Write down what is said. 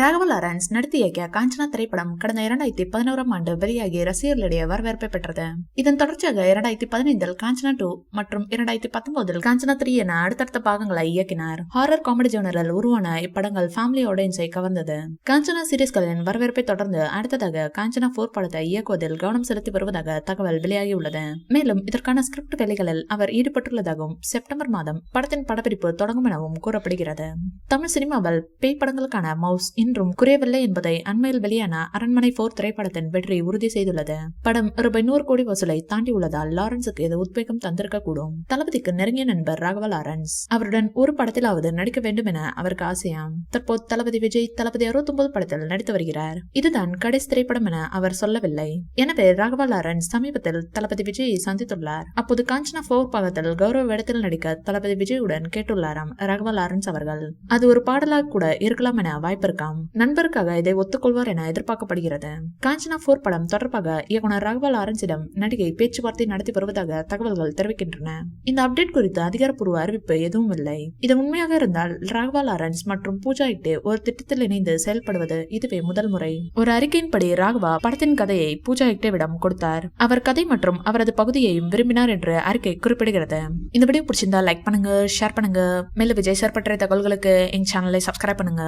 Raghava Lawrence நடித்து இயக்கிய காஞ்சனா திரைப்படம் கடந்த 2011ஆம் ஆண்டு வெளியாகி ரசிகர்களிடையே வரவேற்பை பெற்றது. இதன் தொடர்ச்சியாக 2015இல் காஞ்சனா 2 மற்றும் 2019இல் காஞ்சனா 3 என அடுத்தடுத்த பாகங்களை இயக்கினார். ஹாரர் காமெடி ஜோனரில் உருவான இப்படங்கள் ஃபேமிலி ஆடியன்ஸை கவர்ந்தது. காஞ்சனா சீரிஸ்களின் வரவேற்பை தொடர்ந்து அடுத்ததாக காஞ்சனா 4 படத்தை இயக்குவதில் கவனம் செலுத்தி வருவதாக தகவல் வெளியாகியுள்ளது. மேலும் இதற்கான ஸ்கிரிப்ட் வேலைகளில் அவர் ஈடுபட்டுள்ளதாகவும் செப்டம்பர் மாதம் படத்தின் படப்பிடிப்பு தொடங்கும் எனவும் கூறப்படுகிறது. தமிழ் சினிமாவில் பேய் படங்களுக்கான மவுஸ் இன்றும் குறையவில்லை என்பதை அண்மையில் வெளியான அரண்மனை 4 திரைப்படத்தின் வெற்றி உறுதி செய்துள்ளது. படம் ரூபாய் 100 கோடி வசூலை தாண்டி உள்ளதால் லாரன்ஸுக்கு இது உத்வேகம் தந்திருக்க கூடும். தளபதிக்கு நெருங்கிய நண்பர் ராகவா லாரன்ஸ். அவருடன் ஒரு படத்திலாவது நடிக்க வேண்டும் என அவருக்கு ஆசையாம். தற்போது தளபதி விஜய் தளபதி 69 படத்தில் நடித்து வருகிறார். இதுதான் கடைசி திரைப்படம் என அவர் சொல்லவில்லை. எனவே ராகவா லாரன்ஸ் சமீபத்தில் தளபதி விஜயை சந்தித்துள்ளார். அப்போது காஞ்சனா 4 பாகத்தில் கௌரவ வேடத்தில் நடிக்க தளபதி விஜயுடன் கேட்டுள்ளாராம் ராகவா லாரன்ஸ் அவர்கள். அது ஒரு பாடலாக கூட இருக்கலாம் என வாய்ப்பு இருக்காம். நண்பருக்காக இதை ஒத்துக்கொள்வார் என எதிர்பார்க்கப்படுகிறது. காஞ்சனா 4 படம் தொடர்பாக இயக்குனர் ராகவா லாரன்ஸிடம் நடிகை பேச்சுவார்த்தை நடத்தி வருவதாக தகவல்கள் தெரிவிக்கின்றன. இந்த அப்டேட் குறித்து அதிகாரப்பூர்வ அறிவிப்பு எதுவும் இல்லை. இது உண்மையாக இருந்தால் ராகவா லாரன்ஸ் மற்றும் பூஜா ஹெக்டே ஒரு திட்டத்தில் இணைந்து செயல்படுவது இதுவே முதல் முறை. ஒரு அறிக்கையின்படி ராகவா படத்தின் கதையை பூஜா ஹெக்டேவிடம் கொடுத்தார். அவர் கதை மற்றும் அவரது பகுதியையும் விரும்பினார் என்று அறிக்கை குறிப்பிடுகிறது. இந்த வீடியோ பிடிச்சிருந்தா லைக் பண்ணுங்க, ஷேர் பண்ணுங்க. மேலும் விஜய் சார் பற்றிய தகவல்களுக்கு எங்க சேனலை சப்ஸ்கிரைப் பண்ணுங்க.